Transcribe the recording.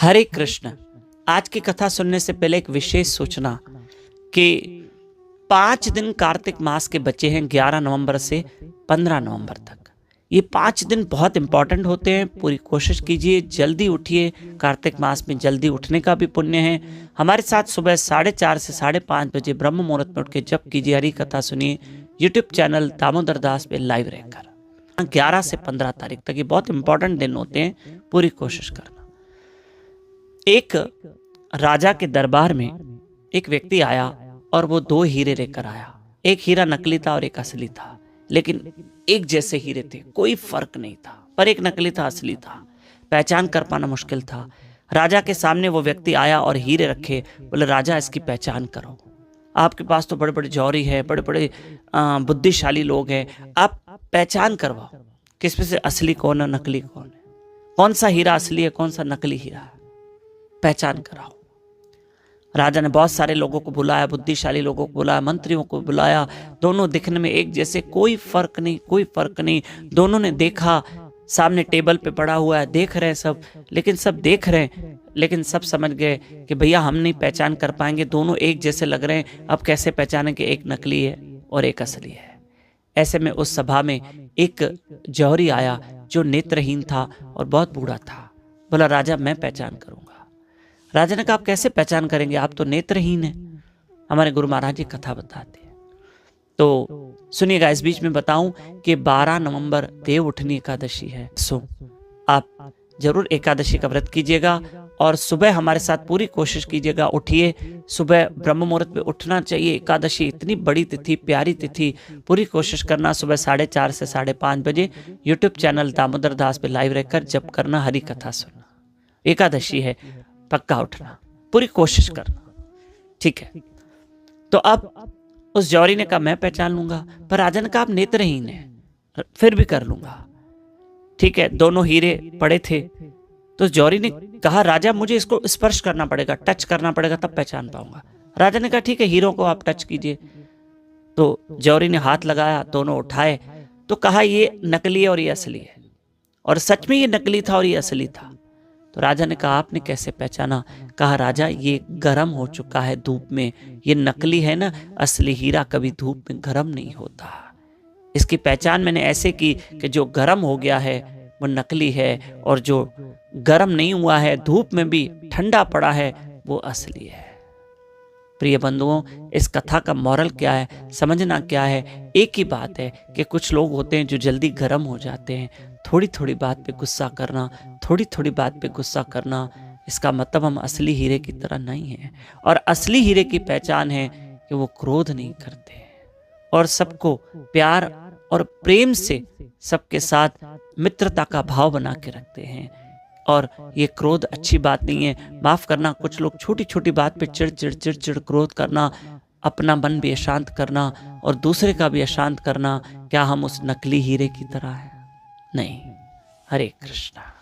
हरे कृष्ण। आज की कथा सुनने से पहले एक विशेष सूचना कि 5 दिन कार्तिक मास के बचे हैं, 11 नवंबर से 15 नवंबर तक। ये 5 दिन बहुत इंपॉर्टेंट होते हैं। पूरी कोशिश कीजिए, जल्दी उठिए। कार्तिक मास में जल्दी उठने का भी पुण्य है। हमारे साथ सुबह 4:30 से 5:30 बजे ब्रह्म मुहूर्त में उठ के जप कीजिए, हरी कथा सुनिए। यूट्यूब चैनल दामोदर दास पे लाइव रहकर 11 से 15 तारीख तक ये बहुत इंपॉर्टेंट दिन होते हैं। पूरी कोशिश करना। एक राजा के दरबार में एक व्यक्ति आया और वो 2 हीरे लेकर आया। एक हीरा नकली था और एक असली था, लेकिन एक जैसे हीरे थे, कोई फर्क नहीं था। पर एक नकली था, असली था, पहचान कर पाना मुश्किल था। राजा के सामने वो व्यक्ति आया और हीरे रखे। बोले, राजा इसकी पहचान करो। आपके पास तो बड़े बड़े जौहरी है, बड़े बड़े बुद्धिशाली लोग हैं, आप पहचान करवाओ किसमें से असली कौन है, नकली कौन है, कौन सा हीरा असली है, कौन सा नकली हीरा है, पहचान कराओ। राजा ने बहुत सारे लोगों को बुलाया, बुद्धिशाली लोगों को बुलाया, मंत्रियों को बुलाया। दोनों दिखने में एक जैसे, कोई फर्क नहीं, कोई फर्क नहीं। दोनों ने देखा, सामने टेबल पे पड़ा हुआ है, देख रहे हैं सब, लेकिन सब देख रहे हैं, लेकिन सब समझ गए कि भैया हम नहीं पहचान कर पाएंगे, दोनों एक जैसे लग रहे हैं, अब कैसे पहचानें कि एक नकली है और एक असली है। ऐसे में उस सभा में एक जौहरी आया जो नेत्रहीन था और बहुत बूढ़ा था। बोला, राजा मैं पहचान करूंगा। राजा ने कहा, आप कैसे पहचान करेंगे, आप तो नेत्रहीन हैं। हमारे गुरु महाराज जी कथा बताते हैं, तो सुनिएगा। इस बीच में बताऊं कि 12 नवंबर देव उठनी एकादशी है। सो आप जरूर एकादशी का व्रत कीजिएगा और सुबह हमारे साथ पूरी कोशिश कीजिएगा, उठिए। सुबह ब्रह्म मुहूर्त में उठना चाहिए। एकादशी इतनी बड़ी तिथि, प्यारी तिथि, पूरी कोशिश करना सुबह 4:30 से 5:30 बजे यूट्यूब चैनल दामोदर दास पे लाइव रहकर जप करना, हरी कथा सुनना। एकादशी है, पक्का उठना, पूरी कोशिश करना, ठीक है। तो अब उस जौहरी ने कहा, मैं पहचान लूंगा। पर राजा ने कहा, आप नेत्रहीन हैं, फिर भी कर लूंगा, ठीक है। दोनों हीरे पड़े थे, तो जौहरी ने कहा, राजा मुझे इसको स्पर्श करना पड़ेगा, टच करना पड़ेगा, तब पहचान पाऊंगा। राजा ने कहा, ठीक है, हीरों को आप टच कीजिए। तो जौहरी ने हाथ लगाया, दोनों उठाए, तो कहा ये नकली है और ये असली है। और सच में ये नकली था और ये असली था। तो राजा ने कहा, आपने कैसे पहचाना? कहा, राजा ये गर्म हो चुका है धूप में, ये नकली है ना, असली हीरा कभी धूप में गर्म नहीं होता। इसकी पहचान मैंने ऐसे की कि जो गर्म हो गया है वो नकली है, और जो गर्म नहीं हुआ है, धूप में भी ठंडा पड़ा है, वो असली है। प्रिय बंधुओं, इस कथा का मॉरल क्या है, समझना क्या है? एक ही बात है कि कुछ लोग होते हैं जो जल्दी गर्म हो जाते हैं। थोड़ी थोड़ी बात पे गुस्सा करना, थोड़ी थोड़ी बात पे गुस्सा करना, इसका मतलब हम असली हीरे की तरह नहीं है। और असली हीरे की पहचान है कि वो क्रोध नहीं करते और सबको प्यार और प्रेम से सबके साथ मित्रता का भाव बना के रखते हैं। और ये क्रोध अच्छी बात नहीं है। माफ करना, कुछ लोग छोटी छोटी बात पे चिड़ क्रोध करना, अपना मन भी अशांत करना और दूसरे का भी अशांत करना, क्या हम उस नकली हीरे की तरह हैं? नहीं। हरे कृष्णा।